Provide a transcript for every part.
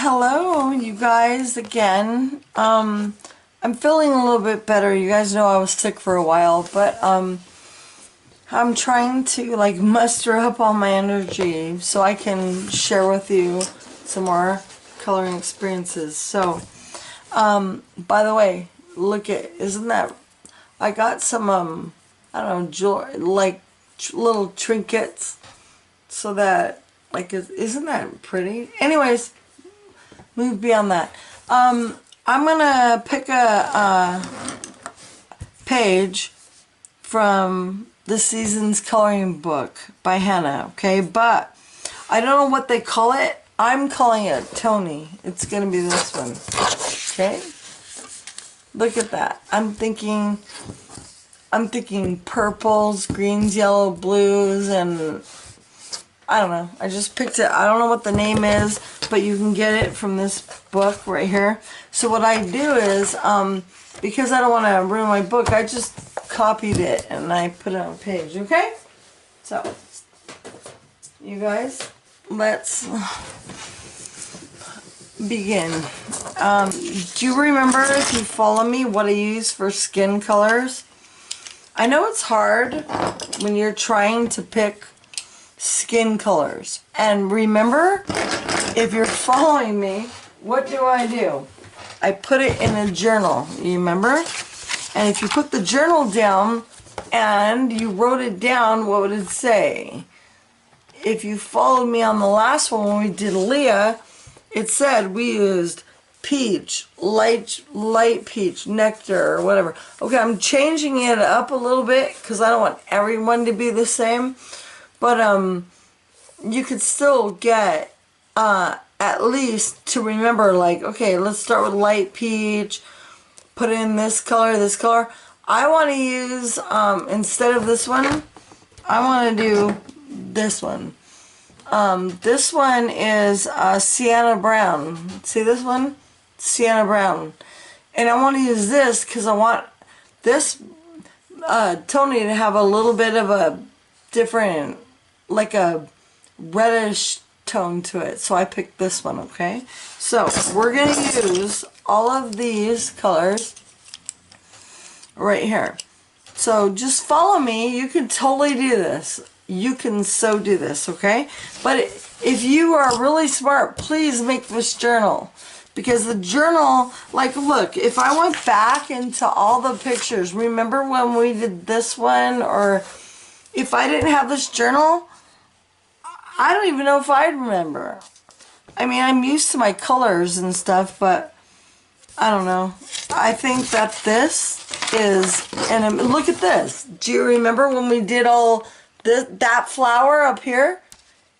Hello, you guys, again. I'm feeling a little bit better. You guys know I was sick for a while, but I'm trying to like muster up all my energy so I can share with you some more coloring experiences. So, by the way, look at, isn't that, I got some, I don't know, jewelry, like little trinkets so that, like, isn't that pretty? Anyways, move beyond that. I'm gonna pick a page from this season's coloring book by Hannah, okay? But I don't know what they call it. I'm calling it Tony. It's gonna be this one, okay? Look at that. I'm thinking purples, greens, yellow, blues, and I don't know. I just picked it. I don't know what the name is, but you can get it from this book right here. So what I do is, because I don't want to ruin my book, I just copied it and I put it on a page, okay? So, you guys, let's begin. Do you remember, if you follow me, what I use for skin colors? I know it's hard when you're trying to pick skin colors. And remember, if you're following me, what do? I put it in a journal, you remember? And if you put the journal down and you wrote it down, what would it say? If you followed me on the last one when we did Leah, it said we used peach, light peach, nectar, or whatever. Okay, I'm changing it up a little bit because I don't want everyone to be the same. But you could still get at least to remember, like, okay, let's start with light peach, put in this color, this color. I want to use, instead of this one, I want to do this one. This one is sienna brown. See this one? Sienna brown. And I want to use this because I want this Tony to have a little bit of a different, like a reddish tone to it. So I picked this one, okay? So we're going to use all of these colors right here. So just follow me. You can totally do this. You can so do this, okay? But if you are really smart, please make this journal. Because the journal, like, look, if I went back into all the pictures, remember when we did this one? Or if I didn't have this journal, I don't even know if I'd remember. I mean, I'm used to my colors and stuff, but I don't know. I think that this is, and look at this. Do you remember when we did all that flower up here?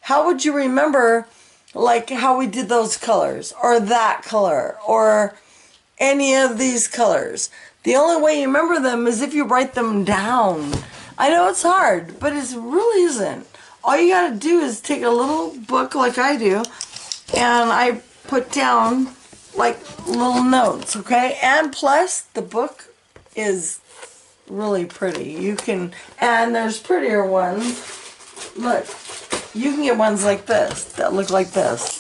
How would you remember, like, how we did those colors, or that color, or any of these colors? The only way you remember them is if you write them down. I know it's hard, but it really isn't. All you gotta do is take a little book like I do, and I put down like little notes, okay? And plus, the book is really pretty. You can, and there's prettier ones. Look, you can get ones like this, that look like this,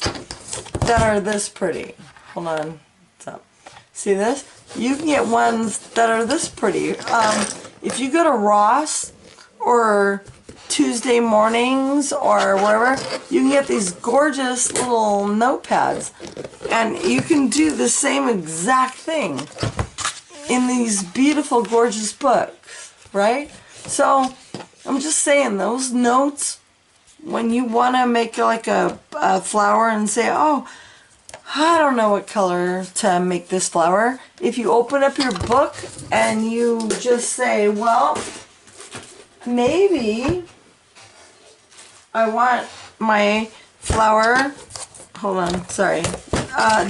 that are this pretty. Hold on, what's up? See this? You can get ones that are this pretty. If you go to Ross or Tuesday mornings or wherever, you can get these gorgeous little notepads, and you can do the same exact thing in these beautiful, gorgeous books, right? So I'm just saying, those notes, when you want to make like a flower and say, oh, I don't know what color to make this flower, if you open up your book and you just say, well, maybe I want my flower, hold on, sorry,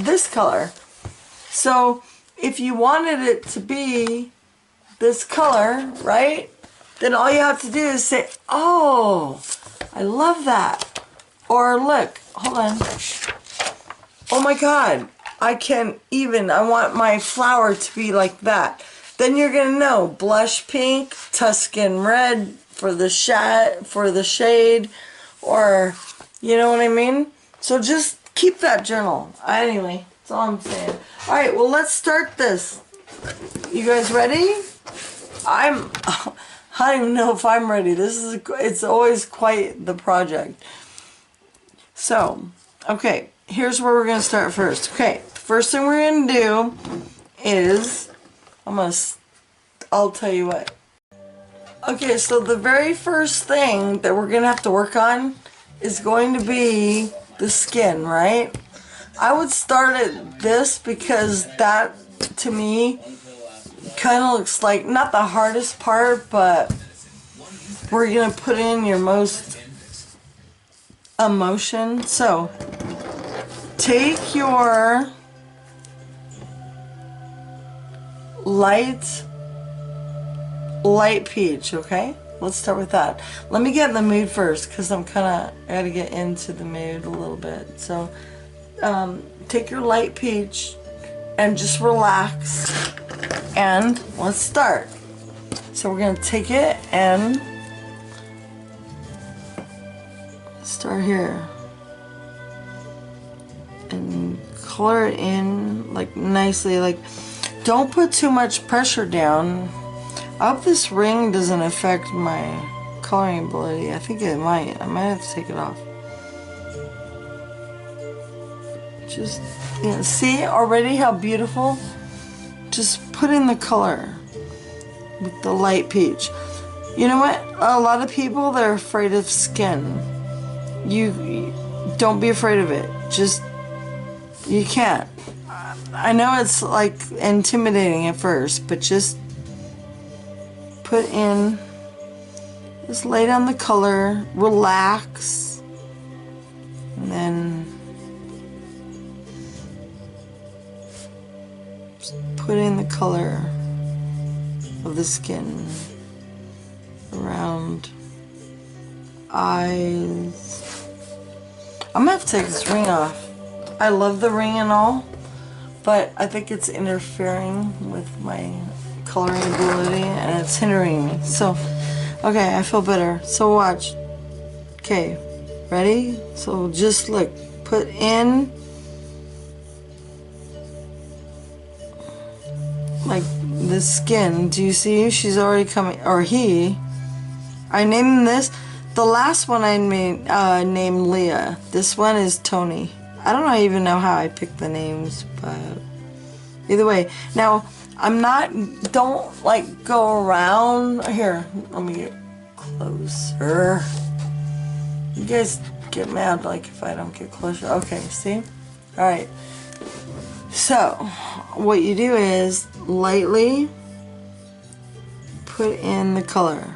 this color. So if you wanted it to be this color, right, then all you have to do is say, oh, I love that. Or look, hold on. Oh my God, I want my flower to be like that. Then you're gonna know blush pink, Tuscan red for the shade, or you know what I mean? So just keep that journal. Anyway, that's all I'm saying. All right, well, let's start this. You guys ready? I don't even know if I'm ready. It's always quite the project. So, okay, here's where we're going to start first. Okay, first thing we're going to do is, I'll tell you what. Okay, so the very first thing that we're going to have to work on is going to be the skin, right? I would start at this because that, to me, kind of looks like, not the hardest part, but where you're going to put in your most emotion. So, take your light peach, okay? Let's start with that. Let me get in the mood first because I gotta get into the mood a little bit. So, take your light peach and just relax and let's start. So we're gonna take it and start here and color it in like nicely. Like, don't put too much pressure down. I hope this ring doesn't affect my coloring ability. I think it might. I might have to take it off. Just, see already how beautiful? Just put in the color with the light peach. You know what? A lot of people, they're afraid of skin. You don't be afraid of it. Just, you can't. I know it's like intimidating at first, but just put in, just lay down the color, relax, and then just put in the color of the skin around eyes. I'm gonna have to take this ring off. I love the ring and all, but I think it's interfering with my coloring ability and it's hindering me. So, okay, I feel better. So watch. Okay, ready? So just look, put in like the skin. Do you see? She's already coming, or he. I named this. The last one I made named Leah. This one is Tony. I don't even know how I picked the names, but either way. Now, don't like go around. Here, let me get closer. You guys get mad like if I don't get closer. Okay, see? Alright. So, what you do is lightly put in the color.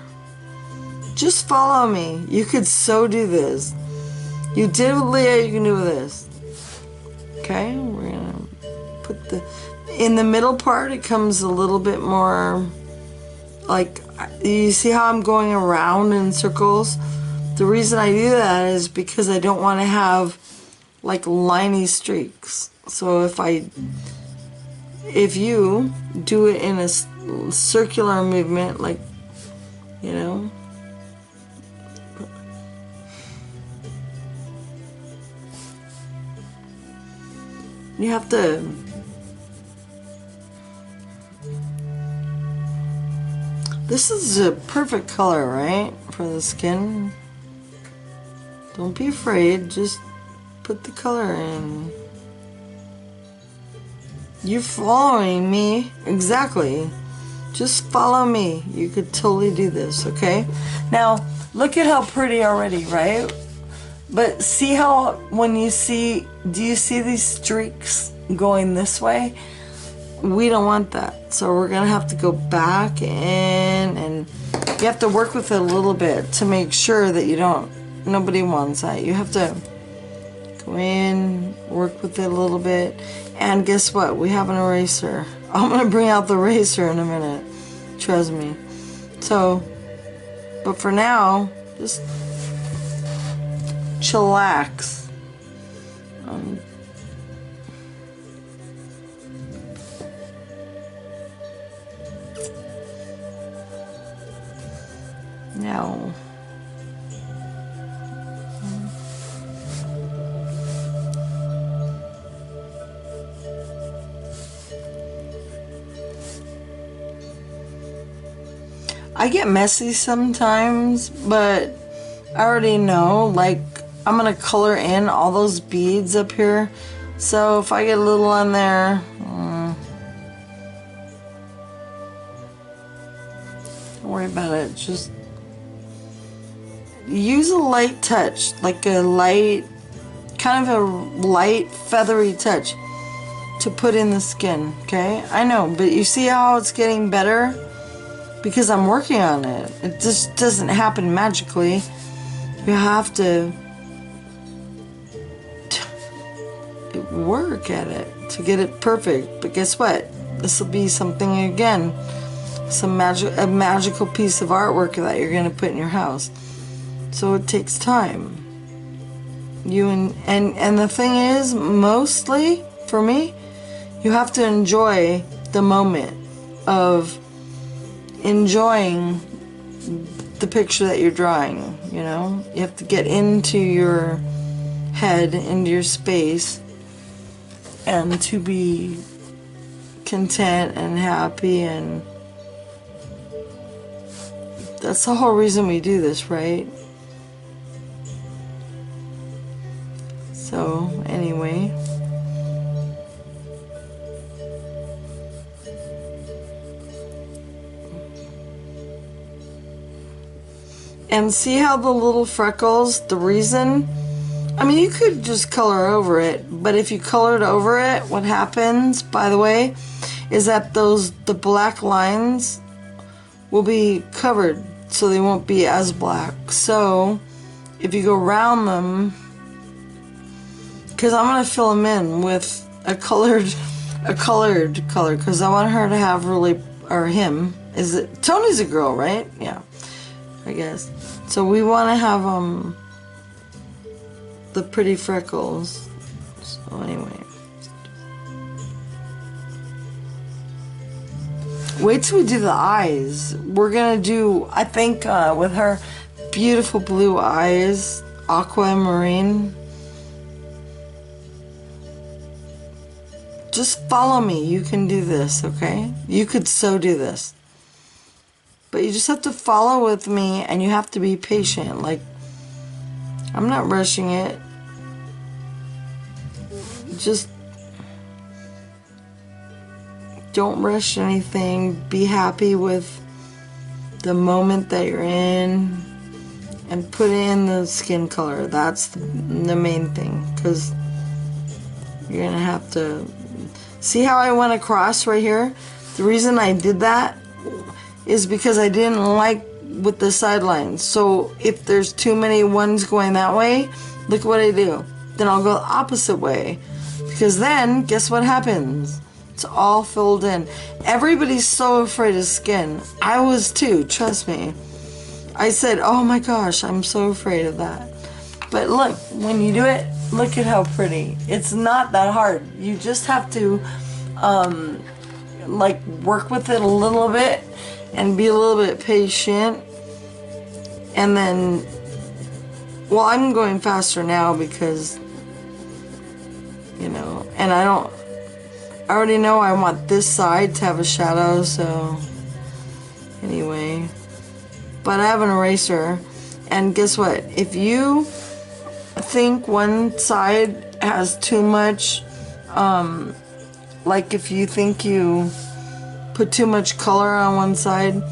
Just follow me. You could so do this. You did with Leah, you can do with this. Okay, we're gonna put in the middle part, it comes a little bit more like, you see how I'm going around in circles? The reason I do that is because I don't want to have like liney streaks. So if you do it in a circular movement, like, you know, you have to this is a perfect color, right, for the skin. Don't be afraid, just put the color in. You following me? Exactly. Just follow me. You could totally do this, okay? Now, look at how pretty already, right? But see how when you see, do you see these streaks going this way? We don't want that. So we're gonna have to go back in, and you have to work with it a little bit to make sure that you don't, nobody wants that. You have to go in, work with it a little bit, and guess what? We have an eraser. I'm gonna bring out the eraser in a minute. Trust me. So, but for now, just chillax. Now, I get messy sometimes, but I already know, like, I'm gonna color in all those beads up here. So if I get a little on there, don't worry about it. Just use a light touch, like a light, kind of a light feathery touch to put in the skin, okay? I know, but you see how it's getting better? Because I'm working on it. It just doesn't happen magically. You have to work at it to get it perfect. But guess what? This will be something again, a magical piece of artwork that you're gonna put in your house. So it takes time. And the thing is, mostly for me, you have to enjoy the moment of enjoying the picture that you're drawing, you know? You have to get into your head, into your space, and to be content and happy, and that's the whole reason we do this, right? So, anyway. And see how the little freckles, the reason, I mean, you could just color over it, but if you colored over it, what happens, by the way, is that the black lines will be covered, so they won't be as black. So if you go around them, because I'm going to fill them in with a colored color, because I want her to have really, or him, is it, Tony's a girl, right? Yeah, I guess. So we want to have the pretty freckles. So anyway, wait till we do the eyes. We're gonna do, I think, with her beautiful blue eyes, aquamarine. Just follow me. You can do this, okay? You could so do this. But you just have to follow with me, and you have to be patient. Like, I'm not rushing it. Just don't rush anything. Be happy with the moment that you're in, and put in the skin color. That's the main thing, because you're gonna have to see how I went across right here. The reason I did that is because I didn't like with the sidelines. So if there's too many ones going that way, look what I do. Then I'll go the opposite way, because then guess what happens? It's all filled in. Everybody's so afraid of skin. I was too, trust me. I said, oh my gosh, I'm so afraid of that. But look, when you do it, look at how pretty. It's not that hard. You just have to like work with it a little bit and be a little bit patient. And then, well, I'm going faster now because, you know, and I already know I want this side to have a shadow, so anyway. But I have an eraser, and guess what? If you think one side has too much, like if you think you put too much color on one side,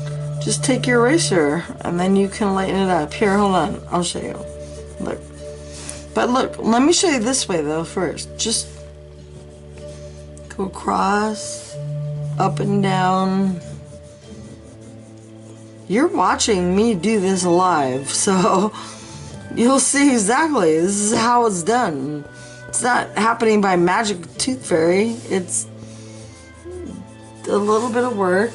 just take your eraser and then you can lighten it up. Here, hold on, I'll show you. Look. But look, let me show you this way though first. Just go across, up and down. You're watching me do this live, so you'll see exactly. This is how it's done. It's not happening by magic tooth fairy. It's a little bit of work,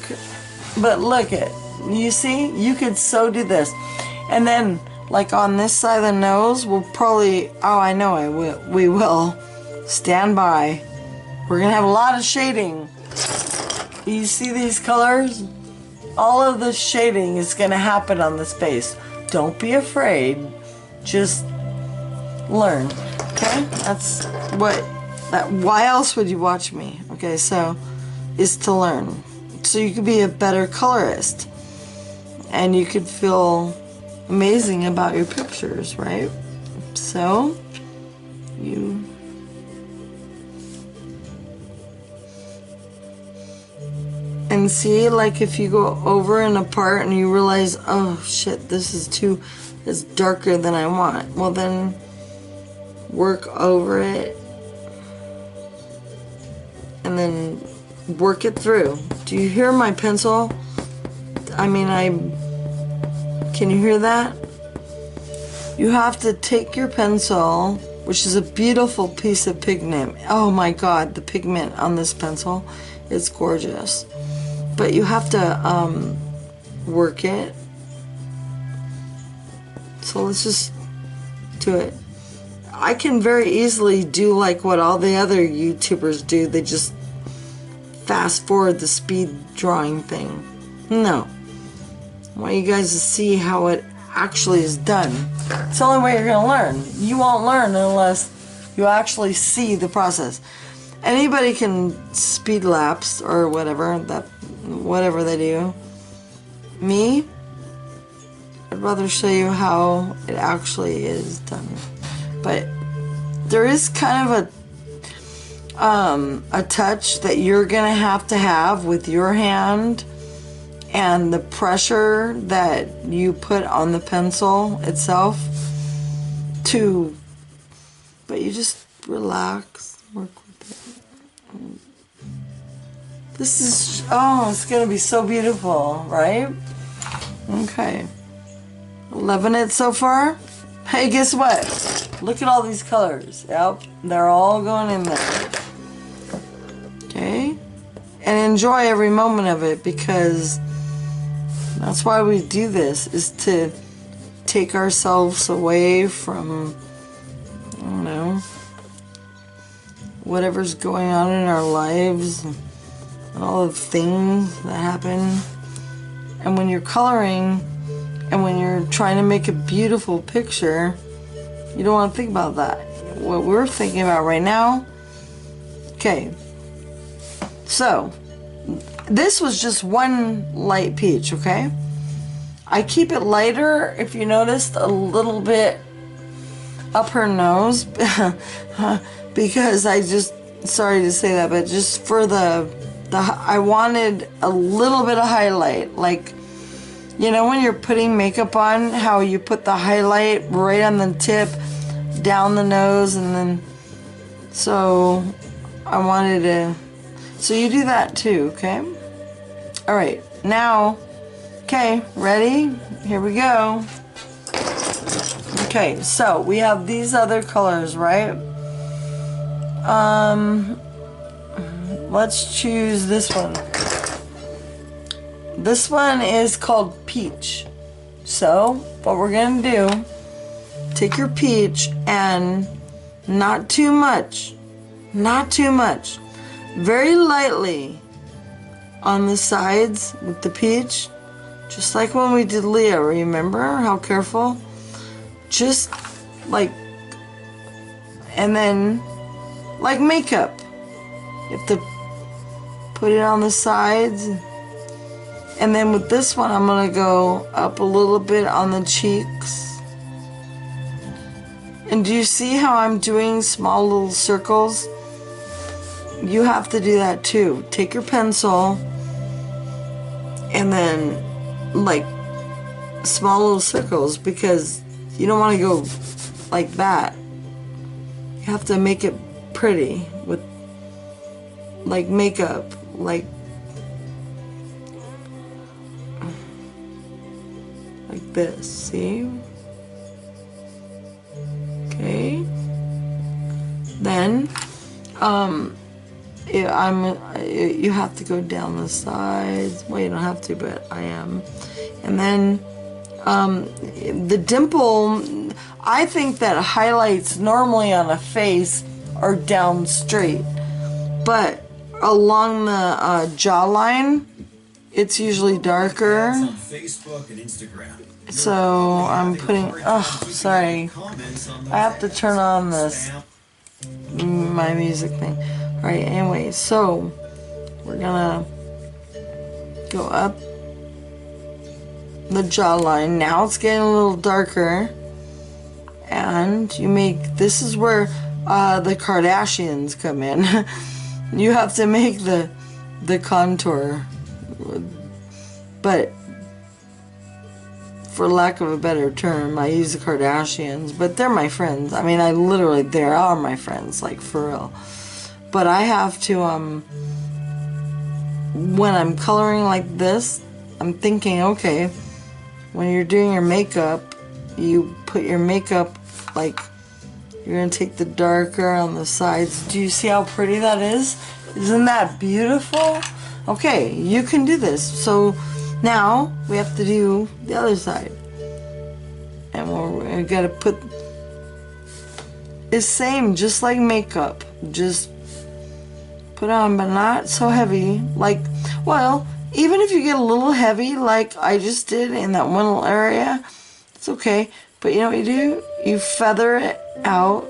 but look it. You see, you could so do this, and then like on this side of the nose, we'll probably. Oh, I know I will. We will. Stand by. We're gonna have a lot of shading. You see these colors? All of the shading is gonna happen on this face. Don't be afraid. Just learn. Okay? That's what. Why else would you watch me? Okay, so is to learn, so you could be a better colorist. and you could feel amazing about your pictures, right? So you and see, like if you go over and apart and you realize, oh shit, this is darker than I want, well then work over it and then work it through. Do you hear my pencil? I mean, can you hear that? You have to take your pencil, which is a beautiful piece of pigment. Oh my god, the pigment on this pencil is gorgeous. But you have to work it. So let's just do it. I can very easily do like what all the other YouTubers do. They just fast forward the speed drawing thing. No. I want you guys to see how it actually is done. It's the only way you're going to learn. You won't learn unless you actually see the process. Anybody can speed lapse or whatever they do. Me, I'd rather show you how it actually is done. But there is kind of a touch that you're gonna have to have with your hand and the pressure that you put on the pencil itself but you just relax, work with it. This is, it's gonna be so beautiful, right? Okay. Loving it so far? Hey, guess what? Look at all these colors. Yep, they're all going in there. Okay? And enjoy every moment of it, because that's why we do this, is to take ourselves away from, I don't know, whatever's going on in our lives and all the things that happen. And when you're coloring and when you're trying to make a beautiful picture, you don't want to think about that. What we're thinking about right now, okay, so this was just one light peach, okay? I keep it lighter, if you noticed, a little bit up her nose, because I just, sorry to say that, but just for I wanted a little bit of highlight, like, you know when you're putting makeup on, how you put the highlight right on the tip, down the nose, and then, so I wanted to, so you do that too, okay? Alright, now, okay, ready? Here we go. Okay, so we have these other colors, right? Let's choose this one. This one is called Peach. So, what we're gonna do, take your peach and not too much, very lightly on the sides with the peach, just like when we did Leah. Remember how careful? Just like, and then like makeup, you have to put it on the sides. And then with this one, I'm gonna go up a little bit on the cheeks. And do you see how I'm doing small little circles? You have to do that too. Take your pencil and then like small little circles, because you don't want to go like that. You have to make it pretty with like makeup, like this, see? Okay. Then, you have to go down the sides. Well, you don't have to, but I am. And then, the dimple, I think that highlights normally on a face are down straight, but along the jawline, it's usually darker. On Facebook and Instagram. So I'm putting, sorry, I have to turn on this, my music thing. Alright, anyway, so we're gonna go up the jawline. Now it's getting a little darker. And you make, this is where the Kardashians come in. You have to make the contour. But for lack of a better term, I use the Kardashians, but they're my friends. I mean, I literally, they are my friends, like for real. But I have to, when I'm coloring like this, I'm thinking, okay, when you're doing your makeup, you put your makeup, like, you're going to take the darker on the sides. Do you see how pretty that is? Isn't that beautiful? Okay, you can do this. So now we have to do the other side. And we're got to put, it's same, just like makeup. Just put on, but not so heavy. Like, well, even if you get a little heavy, like I just did in that one little area, it's okay. But you know what you do? You feather it out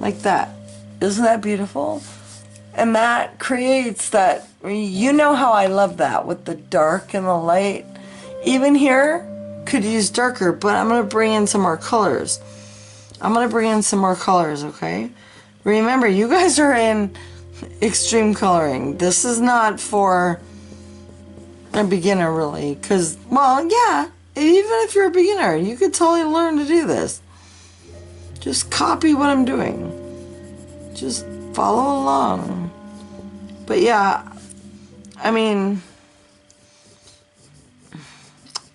like that. Isn't that beautiful? And that creates that, you know how I love that with the dark and the light. Even here, could use darker, but I'm going to bring in some more colors. Okay? Remember, you guys are in extreme coloring. This is not for a beginner, really. Because, well, yeah, even if you're a beginner, you could totally learn to do this. Just copy what I'm doing. Just follow along. But yeah, I mean,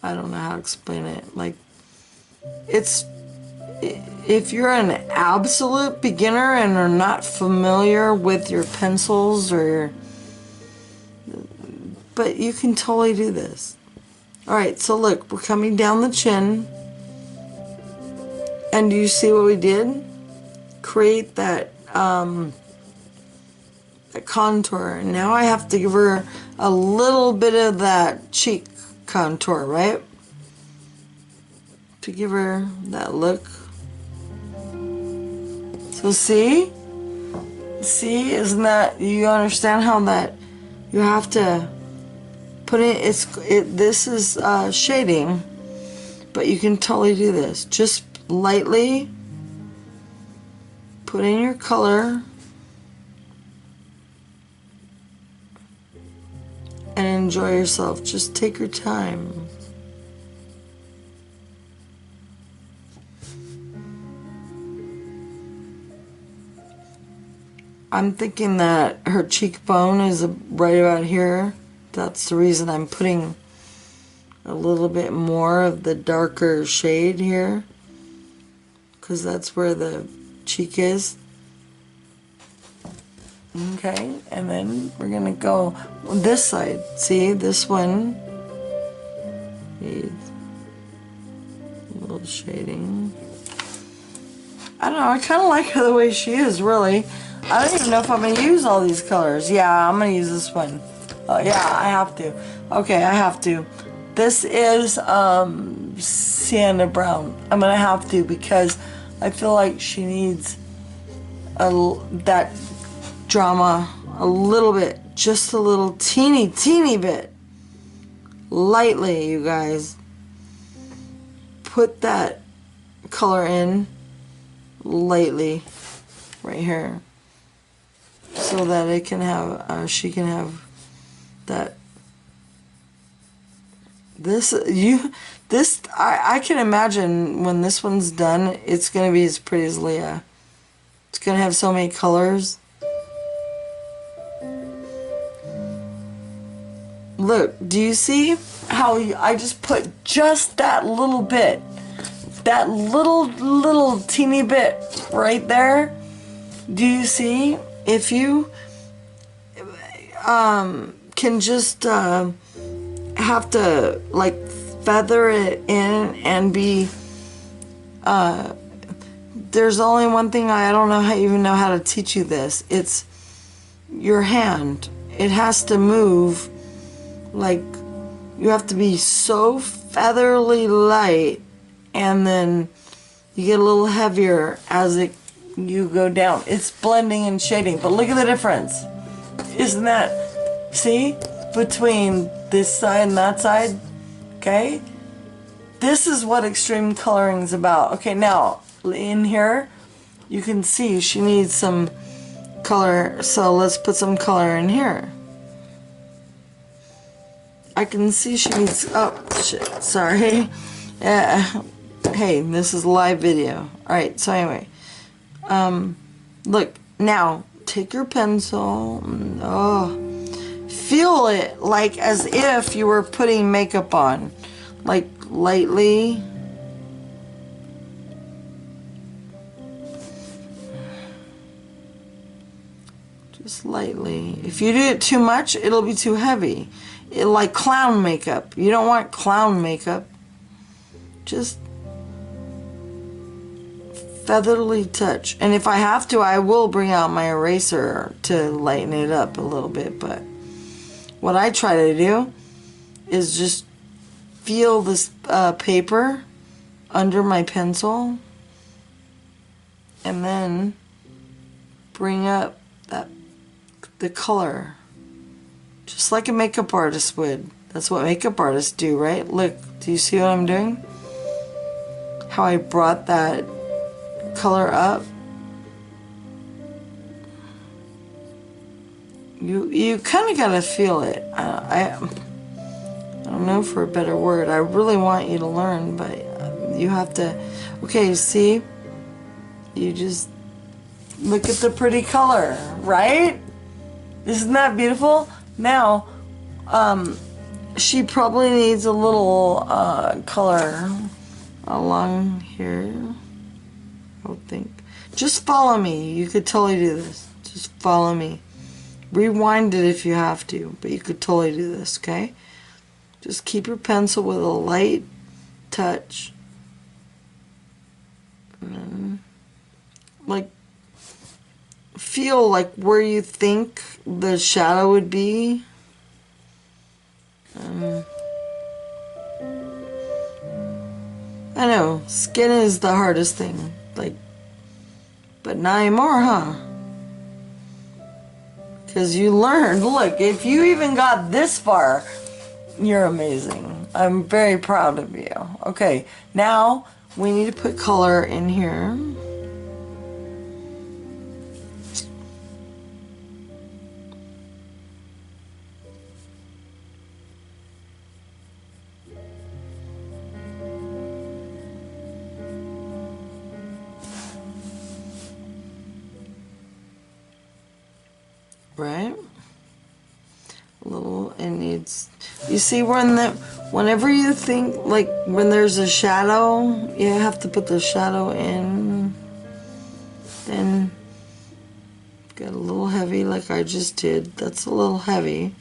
I don't know how to explain it. Like, it's, if you're an absolute beginner and are not familiar with your pencils or, but you can totally do this. Alright, so look, we're coming down the chin. And do you see what we did? Create that, that contour. Now I have to give her a little bit of that cheek contour, right? To give her that look. So see? See, isn't that, you understand how that, you have to put it, this is shading, but you can totally do this. Just lightly put in your color and enjoy yourself. Just take your time. I'm thinking that her cheekbone is right about here. That's the reason I'm putting a little bit more of the darker shade here, because that's where the cheek is. Okay, and then we're gonna go this side. See, this one needs a little shading. I don't know, I kind of like her the way she is, really. I don't even know if I'm gonna use all these colors. Yeah, I'm gonna use this one. Yeah, I have to. Okay, I have to. This is Sienna Brown. I'm gonna have to, because I feel like she needs that drama a little bit, just a little teeny bit. Lightly, you guys. Put that color in lightly right here, so that it can have, she can have that. I can imagine when this one's done, it's gonna be as pretty as Leah. It's gonna have so many colors. Look, do you see how I just put just that little bit, that little teeny bit right there? Do you see? If you can just have to like feather it in and be, there's only one thing, I don't know how, even know how to teach you this. It's your hand. It has to move, like, you have to be so featherly light, and then you get a little heavier as you go down. It's blending and shading, but look at the difference. Isn't that, see, between this side and that side? okay? This is what extreme coloring is about. Okay, now in here you can see she needs some color, so let's put some color in here. I can see she needs, oh shit, sorry. Hey, this is live video. Alright, so anyway, look, now take your pencil, feel it like as if you were putting makeup on, like lightly. Just lightly. If you do it too much, it'll be too heavy. Like clown makeup. You don't want clown makeup. Just featherly touch. And if I have to, I will bring out my eraser to lighten it up a little bit. But what I try to do is just feel this paper under my pencil and then bring up the color, just like a makeup artist would. That's what makeup artists do, right? Look, do you see what I'm doing? How I brought that color up? You kind of gotta feel it. I don't know for a better word. I really want you to learn, but you have to. Okay, see? You just look at the pretty color, right? Isn't that beautiful? Now, she probably needs a little color along here, I would think. Just follow me. You could totally do this. Just follow me. Rewind it if you have to, but you could totally do this, okay? Just keep your pencil with a light touch. And then, like, feel like where you think the shadow would be. I know, skin is the hardest thing, like, but not anymore, huh? Because you learned. Look, if you even got this far, you're amazing. I'm very proud of you. Okay, now we need to put color in here. Right? A little, it needs, you see whenever you think, like when there's a shadow, you have to put the shadow in, then get a little heavy like I just did. That's a little heavy,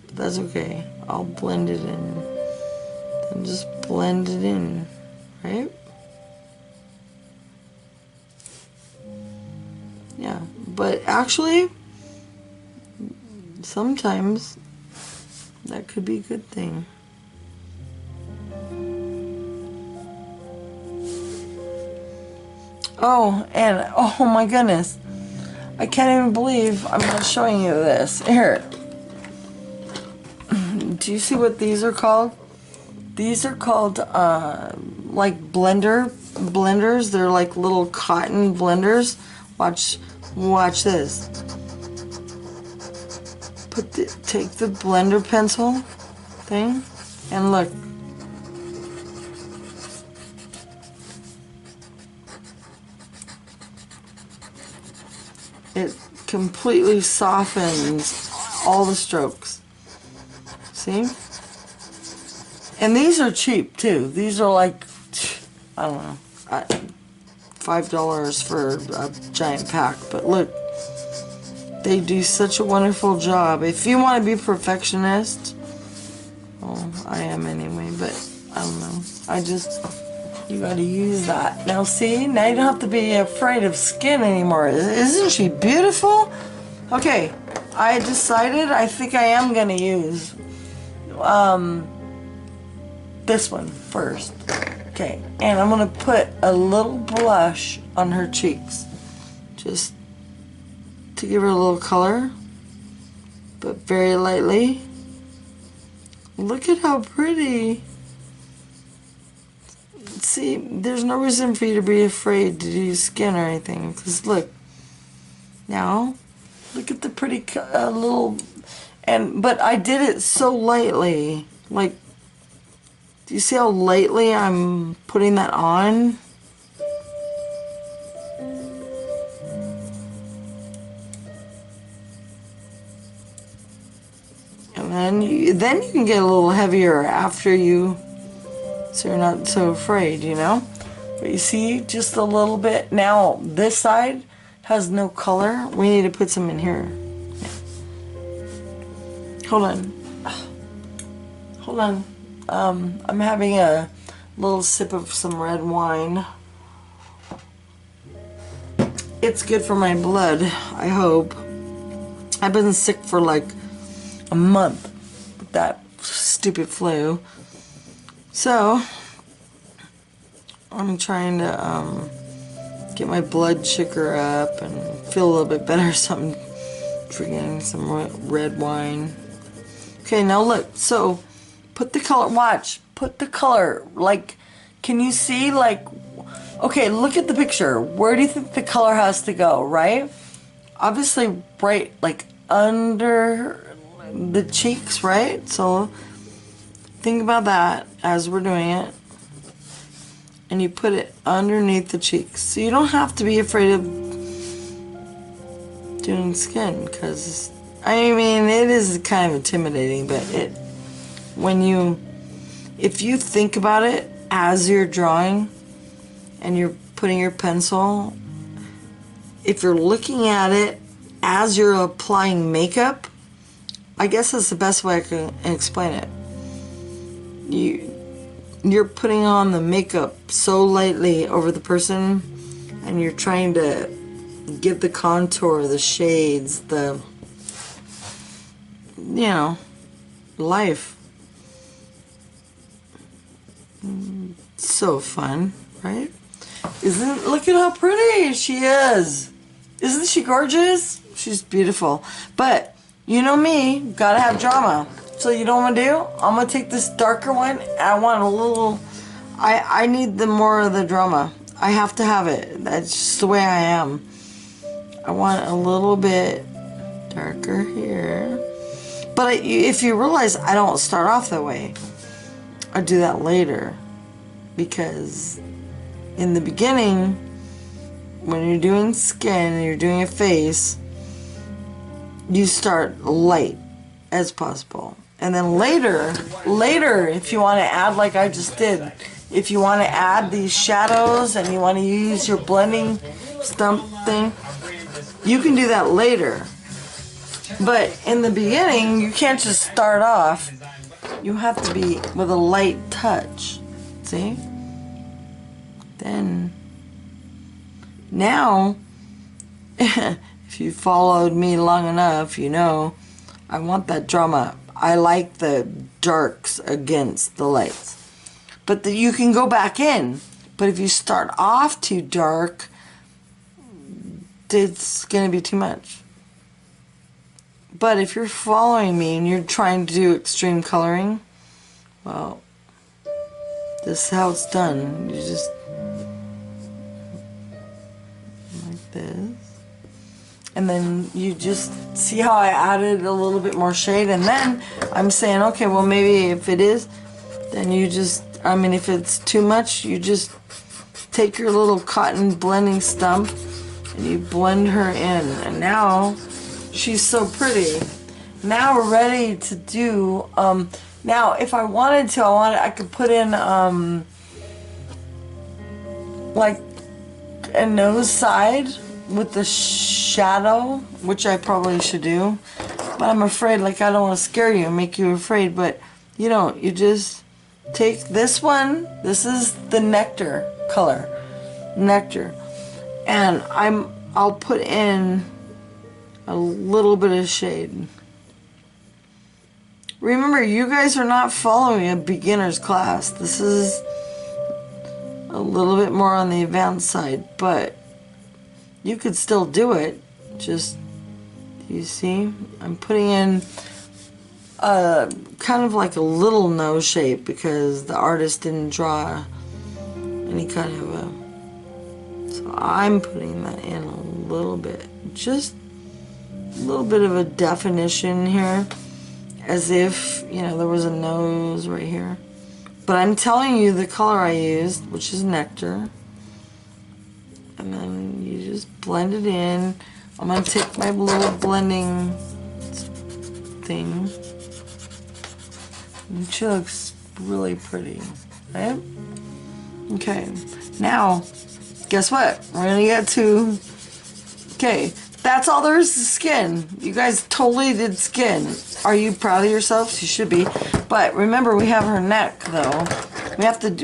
but that's okay. I'll blend it in, then just blend it in, right? Yeah, but actually, sometimes that could be a good thing. Oh, and oh my goodness, I can't even believe I'm not showing you this. Here, do you see what these are called? These are called like blenders. They're like little cotton blenders. Watch this. Take the blender pencil thing and look. It completely softens all the strokes. See? And these are cheap too. These are like, I don't know, $5 for a giant pack. But look, they do such a wonderful job. If you want to be a perfectionist, well, I am anyway, but I don't know. You gotta use that. Now see, now you don't have to be afraid of skin anymore. Isn't she beautiful? Okay, I decided I think I am gonna use this one first. Okay, and I'm gonna put a little blush on her cheeks. Just to give her a little color, but very lightly. Look at how pretty. see, there's no reason for you to be afraid to do skin or anything. Because look, now, look at the pretty little, but I did it so lightly. Like, do you see how lightly I'm putting that on? And then you can get a little heavier after you, so you're not so afraid, you know? But you see, just a little bit. Now, this side has no color. We need to put some in here. Yeah. Hold on. Hold on. I'm having a little sip of some red wine. It's good for my blood, I hope. I've been sick for like a month with that stupid flu. So, I'm trying to get my blood sugar up and feel a little bit better, so I'm drinking some red wine. Okay, now look, so put the color, watch, put the color, like, can you see, like, okay, look at the picture. Where do you think the color has to go, right? Obviously, right, like, under the cheeks, right? So, think about that as we're doing it. And you put it underneath the cheeks. So you don't have to be afraid of doing skin, because, I mean, it is kind of intimidating, but if you think about it as you're drawing and you're putting your pencil, if you're looking at it as you're applying makeup, I guess that's the best way I can explain it. You're putting on the makeup so lightly over the person, and you're trying to give the contour, the shades, the, you know, life. So fun, right? Look at how pretty she is. Isn't she gorgeous? She's beautiful. But you know me, gotta have drama. So you know what I'm gonna do? I'm gonna take this darker one. I want a little, I need the more of the drama. I have to have it. That's just the way I am. I want a little bit darker here. But if you realize, I don't start off that way. I do that later. Because in the beginning, when you're doing skin and you're doing a face, you start light as possible. And then later, if you want to add, like I just did, if you want to add these shadows and you want to use your blending stump thing, you can do that later. But in the beginning, you can't just start off. You have to be with a light touch. See? Then, now, if you followed me long enough, you know, I want that drama. I like the darks against the lights. But you can go back in. But if you start off too dark, it's going to be too much. But if you're following me and you're trying to do extreme coloring, well, this is how it's done. You just, like this. And then you just see how I added a little bit more shade. And then I'm saying, okay, well, maybe if it is, then you just, I mean, if it's too much, you just take your little cotton blending stump and you blend her in. And now she's so pretty. Now we're ready to do, now if I wanted to, I could put in, like a nose side with the shadow, which I probably should do, but I'm afraid, like, I don't want to scare you and make you afraid. But you don't, you just take this one, this is the nectar color, nectar, and I'll put in a little bit of shade. Remember, you guys are not following a beginner's class. This is a little bit more on the advanced side, but you could still do it. Just, you see, I'm putting in kind of like a little nose shape because the artist didn't draw any kind of a, so I'm putting that in a little bit, just a little bit of a definition here, as if, you know, there was a nose right here. But I'm telling you the color I used, which is Nectar. And then you just blend it in. I'm going to take my little blending thing. And she looks really pretty, right? Okay, now, guess what? We're going to get to, okay, that's all there is to skin. You guys totally did skin. Are you proud of yourselves? You should be. But remember, we have her neck, though.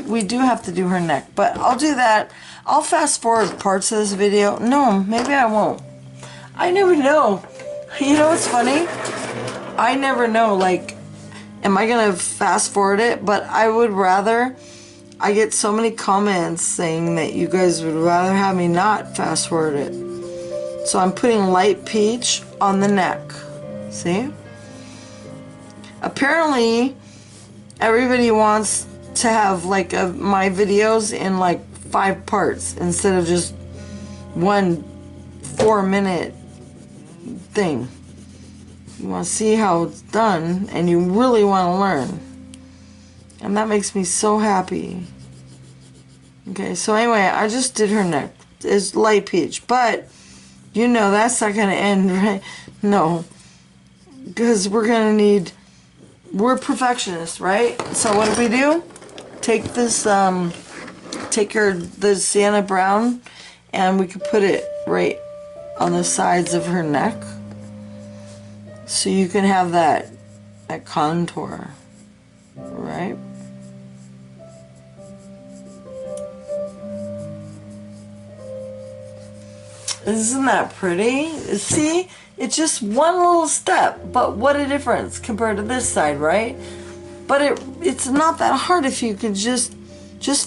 We do have to do her neck. But I'll do that. I'll fast forward parts of this video. No, maybe I won't. I never know. You know what's funny? I never know, like, am I going to fast forward it? But I would rather, I get so many comments saying that you guys would rather have me not fast forward it. So I'm putting light peach on the neck. See? Apparently, everybody wants to have like my videos in like 5 parts instead of just one 4-minute thing. You want to see how it's done and you really want to learn. And that makes me so happy. Okay, so anyway, I just did her neck. It's light peach, but you know that's not going to end, right? No. Because we're going to need, we're perfectionists, right? So what do? Take this, the sienna brown, and we could put it right on the sides of her neck. So you can have that contour, right? Isn't that pretty? See? It's just one little step, but what a difference compared to this side, right? But it's not that hard if you could just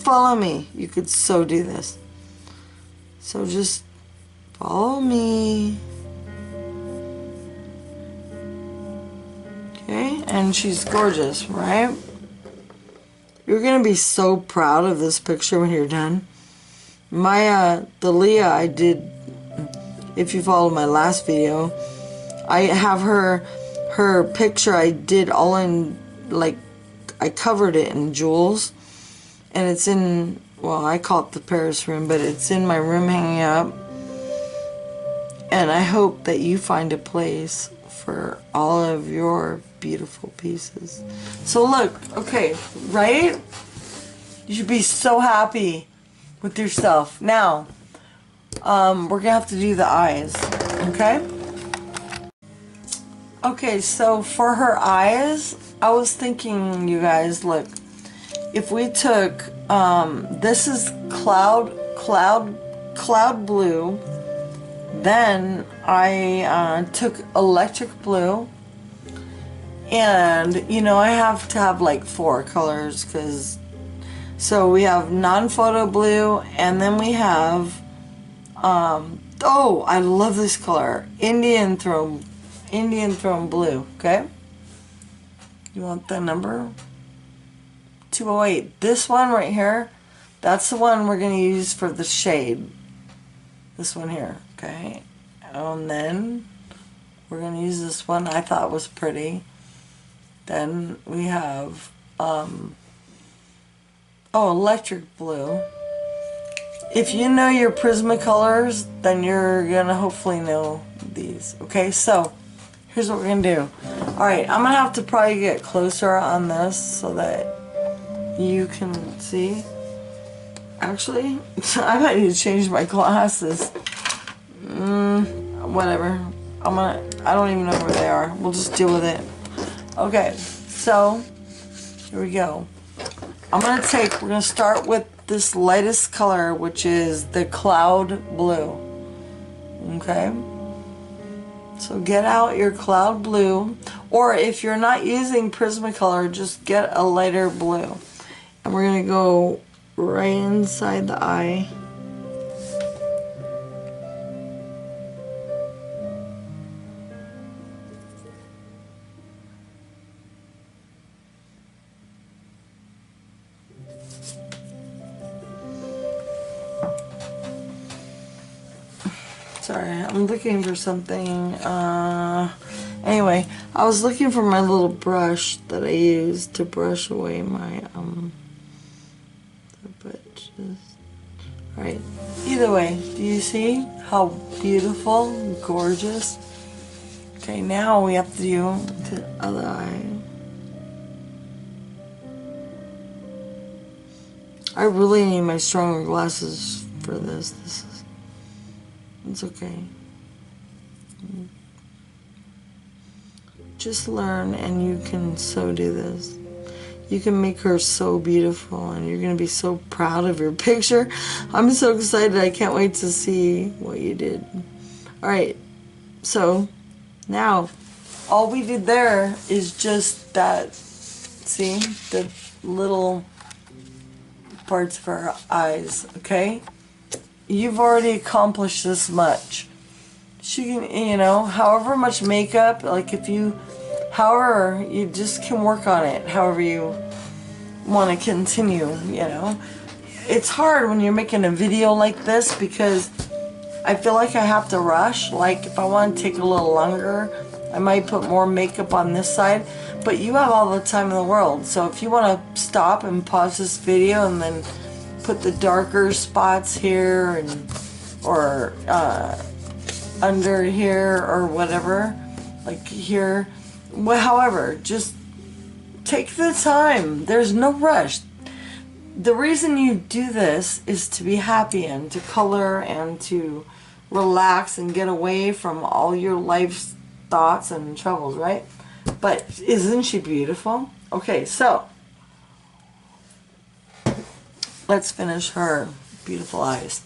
follow me. You could so do this. So just follow me. Okay, and she's gorgeous, right? You're gonna be so proud of this picture when you're done. The Leah I did, if you followed my last video, I have her picture I did all in, like, I covered it in jewels, and it's in, well, I call it the Paris room, but it's in my room hanging up, and I hope that you find a place for all of your beautiful pieces. So look, okay, right? You should be so happy with yourself. Now, we're gonna have to do the eyes, okay? Okay, so for her eyes, I was thinking, you guys, look, if we took, this is cloud blue, then I took electric blue, and, you know, I have to have like 4 colors, because, so we have non-photo blue, and then we have, oh, I love this color, Indian throne blue, okay? You want the number? 208. This one right here, that's the one we're going to use for the shade. This one here, okay? And then we're going to use this one I thought was pretty. Then we have, oh, electric blue. If you know your Prismacolors, then you're going to hopefully know these, okay? So, here's what we're going to do. Alright, I'm going to have to probably get closer on this so that you can see. Actually, I might need to change my glasses. Whatever. I don't even know where they are. We'll just deal with it. Okay, so, here we go. we're going to start with this lightest color, which is the cloud blue. Okay? So get out your cloud blue, or if you're not using Prismacolor, just get a lighter blue. And we're going to go right inside the eye. Sorry, I'm looking for something. Anyway, I was looking for my little brush that I use to brush away my, but just, alright. Either way, do you see how beautiful, gorgeous? Okay, now we have to do the other eye. I really need my stronger glasses for this. It's okay. Just learn and you can so do this. You can make her so beautiful and you're going to be so proud of your picture. I'm so excited. I can't wait to see what you did. Alright, so now all we did there is just that, see, the little parts of our eyes, okay? You've already accomplished this much. She can, you know, however much makeup, like if you, however, you just can work on it, however you want to continue, you know. It's hard when you're making a video like this because I feel like I have to rush. Like if I want to take a little longer, I might put more makeup on this side, but you have all the time in the world. So if you want to stop and pause this video and then put the darker spots here and or under here or whatever, like here, well, however, just take the time. There's no rush. The reason you do this is to be happy and to color and to relax and get away from all your life's thoughts and troubles, right? But isn't she beautiful? Okay, so let's finish her beautiful eyes.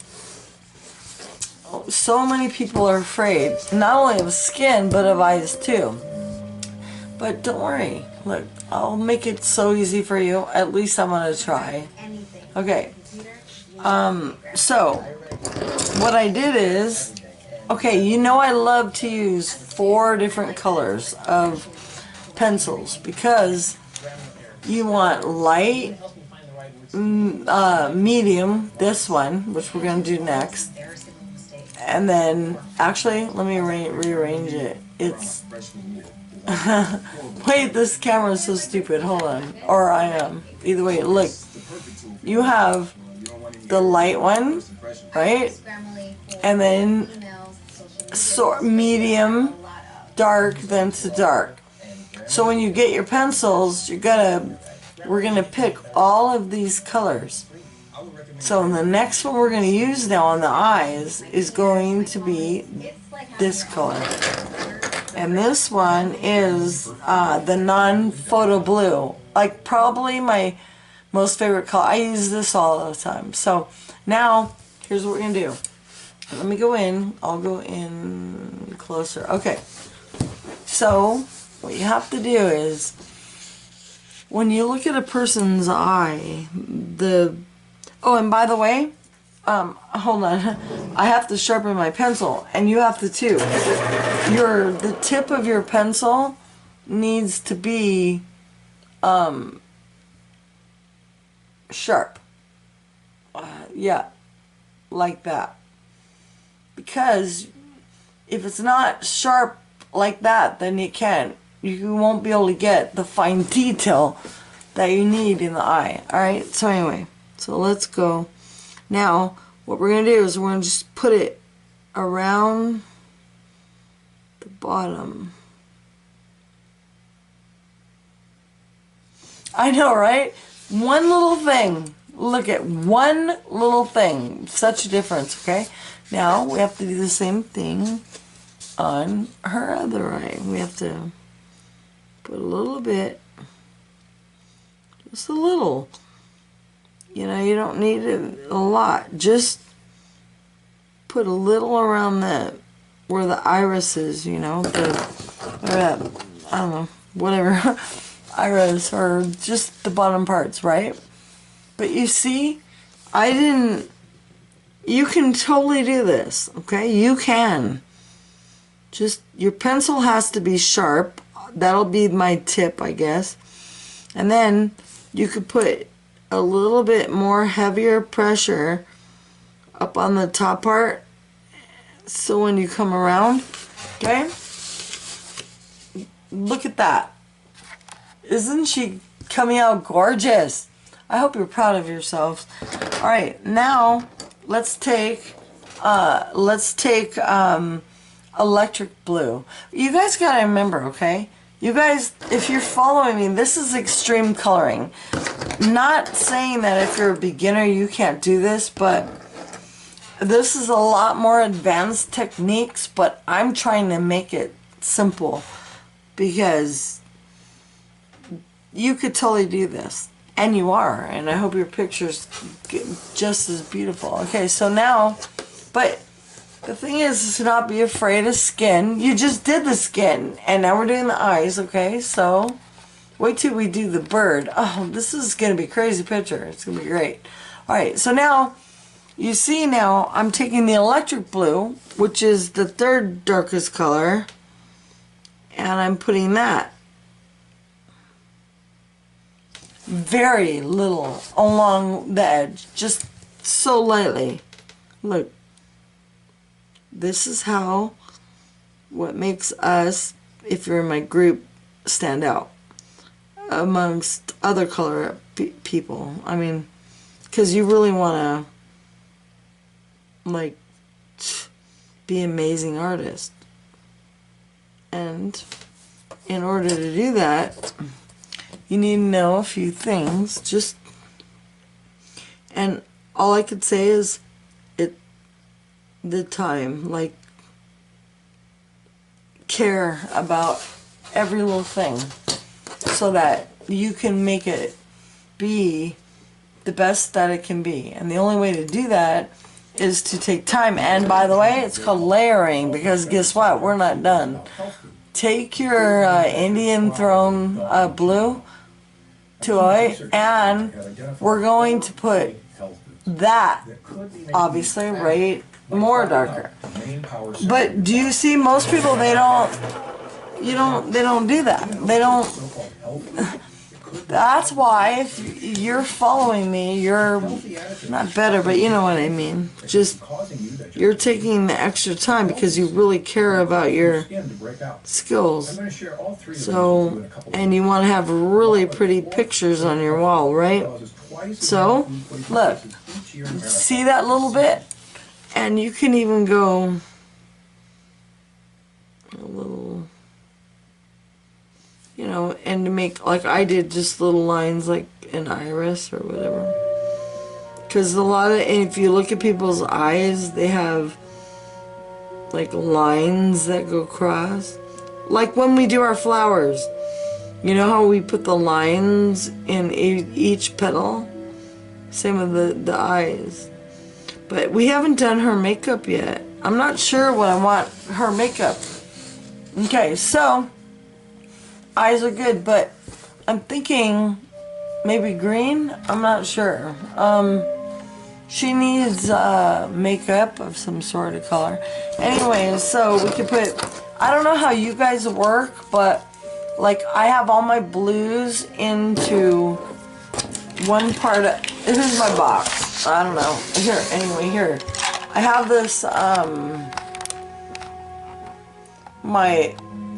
Oh, so many people are afraid, not only of skin, but of eyes too. But don't worry. Look, I'll make it so easy for you. At least I'm going to try. Okay. So, what I did is, okay, you know I love to use 4 different colors of pencils because you want light, medium, this one, which we're going to do next, and then, actually, let me rearrange it. It's, wait, this camera is so stupid, hold on, or I am, either way, look, you have the light one, right, and then medium, dark, then to dark. So when you get your pencils, we're gonna pick all of these colors. So the next one we're gonna use now on the eyes is going to be this color. And this one is the non-photo blue. Like probably my most favorite color. I use this all the time. So now, here's what we're gonna do. Let me go in. I'll go in closer. Okay. So what you have to do is, when you look at a person's eye, oh, and by the way, hold on. I have to sharpen my pencil, and you have to too. The tip of your pencil needs to be sharp. Yeah, like that. Because if it's not sharp like that, then you won't be able to get the fine detail that you need in the eye. Alright, so anyway, so let's go. Now, what we're going to do is we're going to just put it around the bottom. I know, right? One little thing. Look at one little thing. Such a difference, okay? Now, we have to do the same thing on her other eye. We have to put a little bit, just a little. You know, you don't need a lot. Just put a little around where the iris is, you know, I don't know, whatever, iris, or just the bottom parts, right? But you see, you can totally do this, okay? You can. Just, your pencil has to be sharp. That'll be my tip, I guess. And then you could put a little bit more heavier pressure up on the top part, So when you come around, okay, look at that. Isn't she coming out gorgeous? I hope you're proud of yourselves. All right, now let's take electric blue. You guys gotta remember, okay? You guys, if you're following me, this is extreme coloring. Not saying that if you're a beginner you can't do this, but this is a lot more advanced techniques, but I'm trying to make it simple because you could totally do this. And you are, and I hope your pictures get just as beautiful. Okay, so now, but the thing is to not be afraid of skin. You just did the skin, and now we're doing the eyes, okay? So, wait till we do the bird. Oh, this is going to be a crazy picture. It's going to be great. Alright, so now, you see now, I'm taking the electric blue, which is the third darkest color, and I'm putting that very little along the edge, just so lightly. Look, this is how, what makes us, if you're in my group, stand out amongst other color people. I mean, because you really want to, like, be an amazing artist. And in order to do that, you need to know a few things. Just, and all I could say is the time, like, care about every little thing so that you can make it be the best that it can be. And the only way to do that is to take time. And by the way, it's called layering, because guess what? We're not done. Take your Indian throne blue to it, and we're going to put that, obviously, right, more darker. But do you see, most people, they don't do that. They don't. That's why if you're following me, you're not better, but you know what I mean. Just, you're taking the extra time because you really care about your skills. So, and you want to have really pretty pictures on your wall, right? So, look, see that little bit? And you can even go a little, you know, and to make, like I did, just little lines like an iris or whatever. Because a lot of, and if you look at people's eyes, they have like lines that go across. Like when we do our flowers, you know how we put the lines in each petal? Same with the eyes. But we haven't done her makeup yet. I'm not sure what I want her makeup. Okay, so eyes are good, but I'm thinking maybe green. I'm not sure. She needs makeup of some sort of color. Anyways, so we could put, I don't know how you guys work, but like I have all my blues into one part of, here's my box. I don't know. Here, anyway, here. I have this,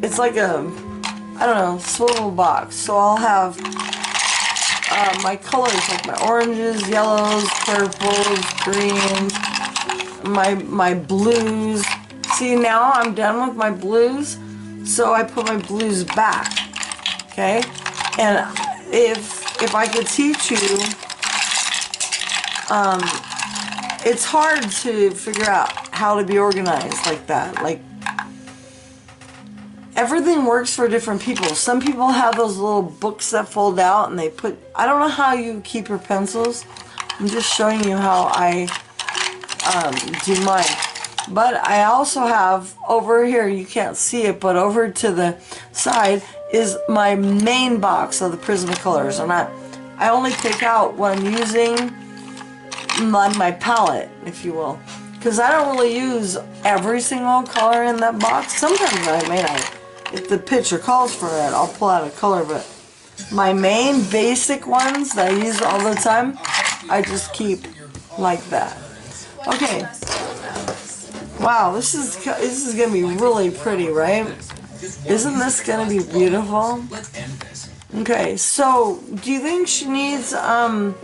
it's like a, I don't know, swivel box. So I'll have my colors, like my oranges, yellows, purples, greens, my blues. See, now I'm done with my blues, so I put my blues back, okay? And if I could teach you, it's hard to figure out how to be organized like that. Like, everything works for different people. Some people have those little books that fold out and they put, I don't know how you keep your pencils. I'm just showing you how I do mine. But I also have over here, you can't see it, but over to the side is my main box of the Prismacolors. And I only take out what I'm using on my palette, if you will. Because I don't really use every single color in that box. Sometimes I may not. If the picture calls for it, I'll pull out a color, but my main basic ones that I use all the time, I just keep like that. Okay. Wow, this is gonna be really pretty, right? Isn't this gonna be beautiful? Okay, so do you think she needs some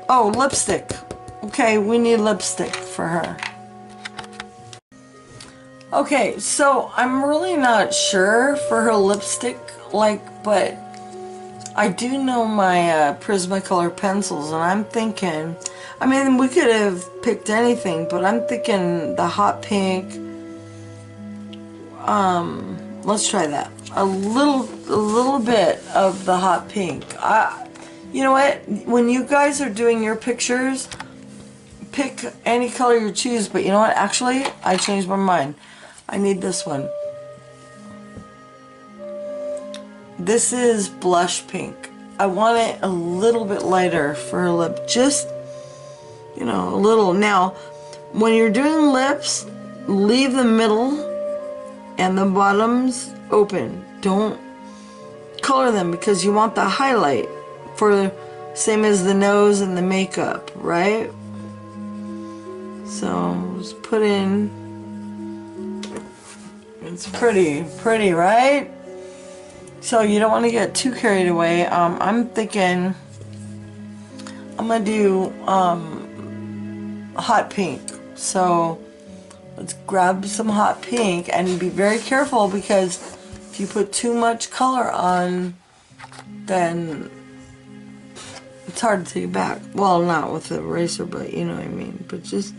oh, lipstick? Okay, we need lipstick for her. Okay, so I'm really not sure for her lipstick, but I do know my Prismacolor pencils, and I'm thinking, I mean, we could have picked anything, but I'm thinking the hot pink. Let's try that. A little bit of the hot pink. You know what? When you guys are doing your pictures, pick any color you choose. But you know what? Actually, I changed my mind. I need this one. This is blush pink. I want it a little bit lighter for her lip. Just, you know, a little. Now, when you're doing lips, leave the middle and the bottoms open. Don't color them because you want the highlight for same as the nose and the makeup, right? So just put in. It's pretty, right? So you don't want to get too carried away. I'm thinking I'm gonna do hot pink. So let's grab some hot pink and be very careful, because if you put too much color on, then it's hard to take it back. Well, not with the eraser, but you know what I mean. But just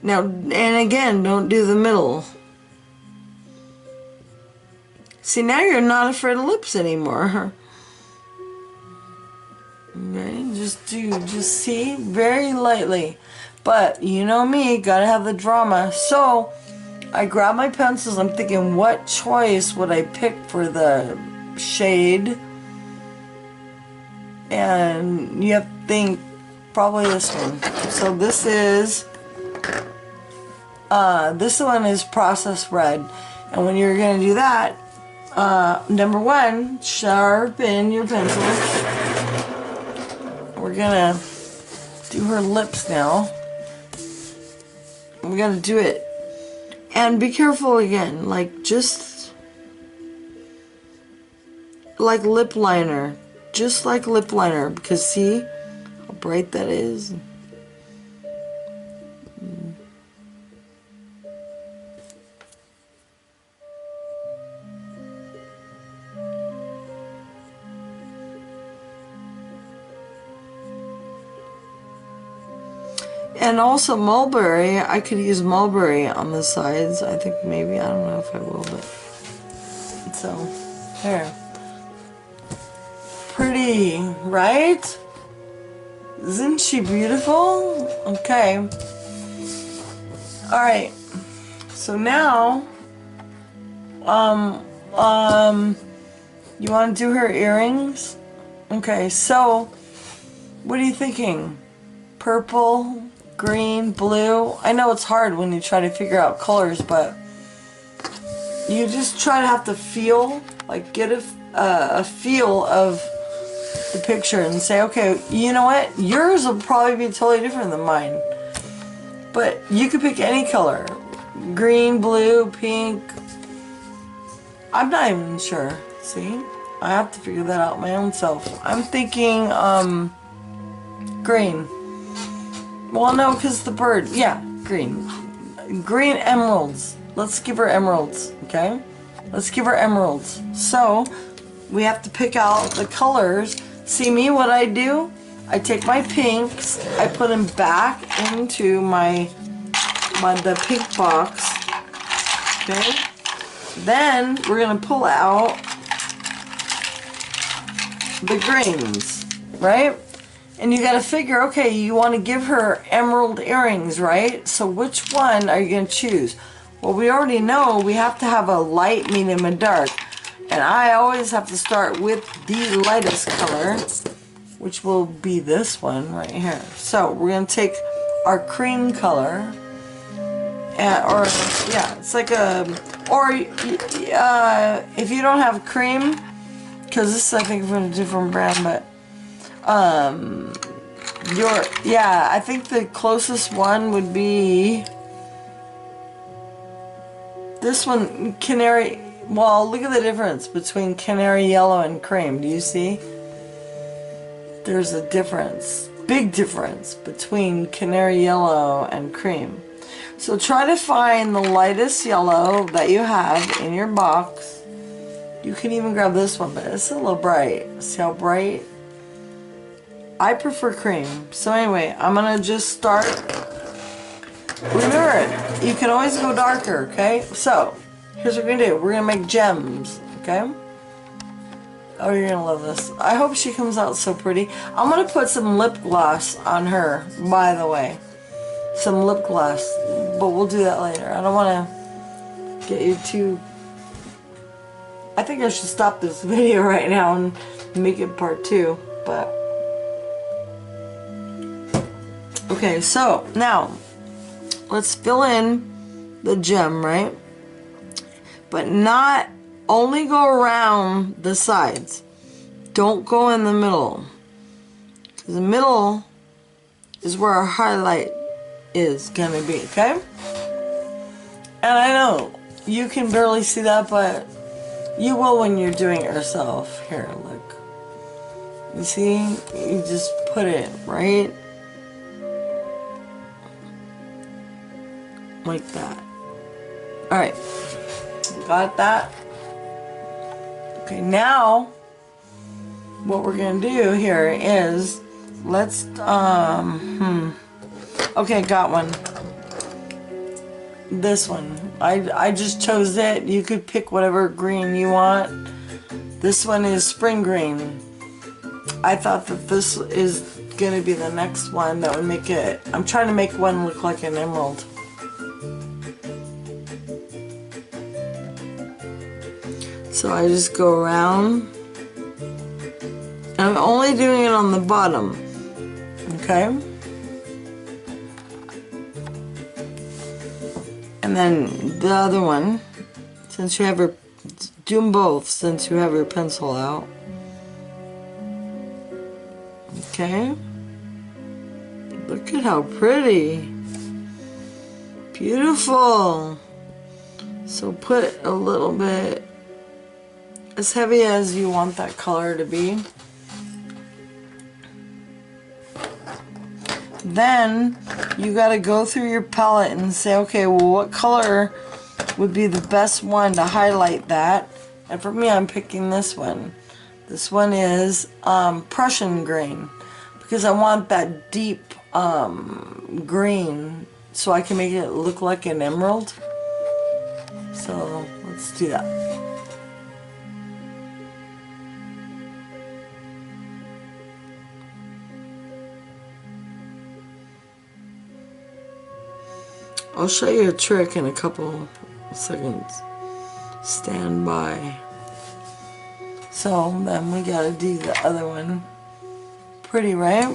now, and again, don't do the middle. See, now you're not afraid of lips anymore. Okay, just see, very lightly. But you know me, gotta have the drama. So I grab my pencils. I'm thinking, what choice would I pick for the shade? And you have to think probably this one. So this one is Process Red. And when you're gonna do that, number one, sharpen your pencil. We're gonna do her lips now. We gotta do it. And be careful again, like just like lip liner. Just like lip liner, because see how bright that is? And also mulberry, I could use mulberry on the sides. I think maybe, I don't know if I will, but so there. Pretty, right? Isn't she beautiful? Okay. Alright. So now you want to do her earrings? Okay, so what are you thinking? Purple, green, blue? I know it's hard when you try to figure out colors, but you just try to have to feel, like get a feel of the picture and say, okay, you know what? Yours will probably be totally different than mine. But you could pick any color. Green, blue, pink. I'm not even sure. See? I have to figure that out my own self. I'm thinking green. Well, no, because the bird. Yeah, green. Green emeralds. Let's give her emeralds, okay? Let's give her emeralds. So, we have to pick out the colors. See me, what I do? I take my pinks, I put them back into the pink box, okay? Then, we're going to pull out the greens, right? And you got to figure, okay, you want to give her emerald earrings, right? So which one are you going to choose? Well, we already know we have to have a light, medium, and dark. And I always have to start with the lightest color, which will be this one right here. So we're going to take our cream color, it's like if you don't have cream, because this is, I think, from a different brand, but Yeah, I think the closest one would be this one, canary. Well, look at the difference between canary yellow and cream. Do you see? There's a difference, big difference between canary yellow and cream. So try to find the lightest yellow that you have in your box. You can even grab this one, but it's a little bright. See how bright? I prefer cream. So anyway, I'm gonna just start. Remember, you can always go darker, okay? So, here's what we're gonna do. We're gonna make gems, okay? Oh, you're gonna love this. I hope she comes out so pretty. I'm gonna put some lip gloss on her, by the way. Some lip gloss, but we'll do that later. I don't wanna get you too... I think I should stop this video right now and make it part 2, but... Okay, so now let's fill in the gem, right? But not only go around the sides. Don't go in the middle. The middle is where our highlight is gonna be, okay? And I know you can barely see that, but you will when you're doing it yourself. Here, look. You see? You just put it right like that. Alright. Got that? Okay, now what we're gonna do here is let's okay, got one. This one. I just chose it. You could pick whatever green you want. This one is spring green. I thought that this is gonna be the next one that would make it. I'm trying to make one look like an emerald. So I just go around. I'm only doing it on the bottom. Okay? And then the other one, since you have your, do them both since you have your pencil out. Okay? Look at how pretty. Beautiful. So put a little bit, as heavy as you want that color to be. Then you got to go through your palette and say, okay, well, what color would be the best one to highlight that? And for me, I'm picking this one. This one is Prussian green, because I want that deep green so I can make it look like an emerald. So let's do that. I'll show you a trick in a couple seconds. Stand by. So then we gotta do the other one. Pretty, right?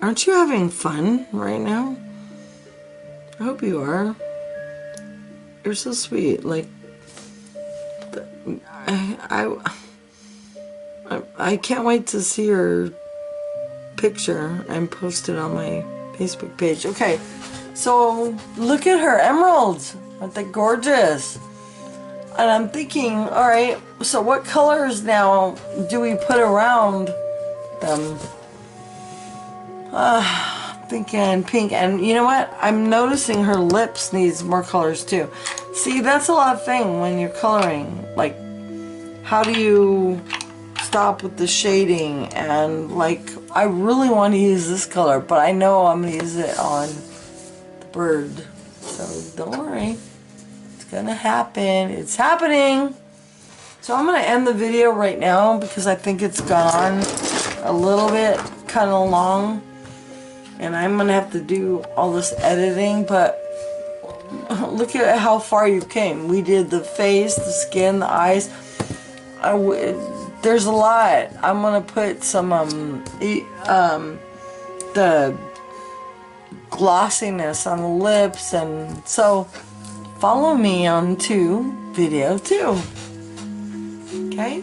Aren't you having fun right now? I hope you are. You're so sweet. Like, I can't wait to see your picture and post it on my Facebook page. Okay, so look at her emeralds. Aren't they gorgeous? And I'm thinking, alright, so what colors now do we put around them? Thinking pink. And you know what? I'm noticing her lips needs more colors too. See, that's a lot of thing when you're coloring. Like, how do you stop with the shading? And like, I really want to use this color, but I know I'm going to use it on the bird. So don't worry. It's going to happen. It's happening. So I'm going to end the video right now because I think it's gone a little bit kind of long. And I'm going to have to do all this editing, but look at how far you came. We did the face, the skin, the eyes. There's a lot. I'm going to put some the glossiness on the lips, and so follow me on to video 2. Okay?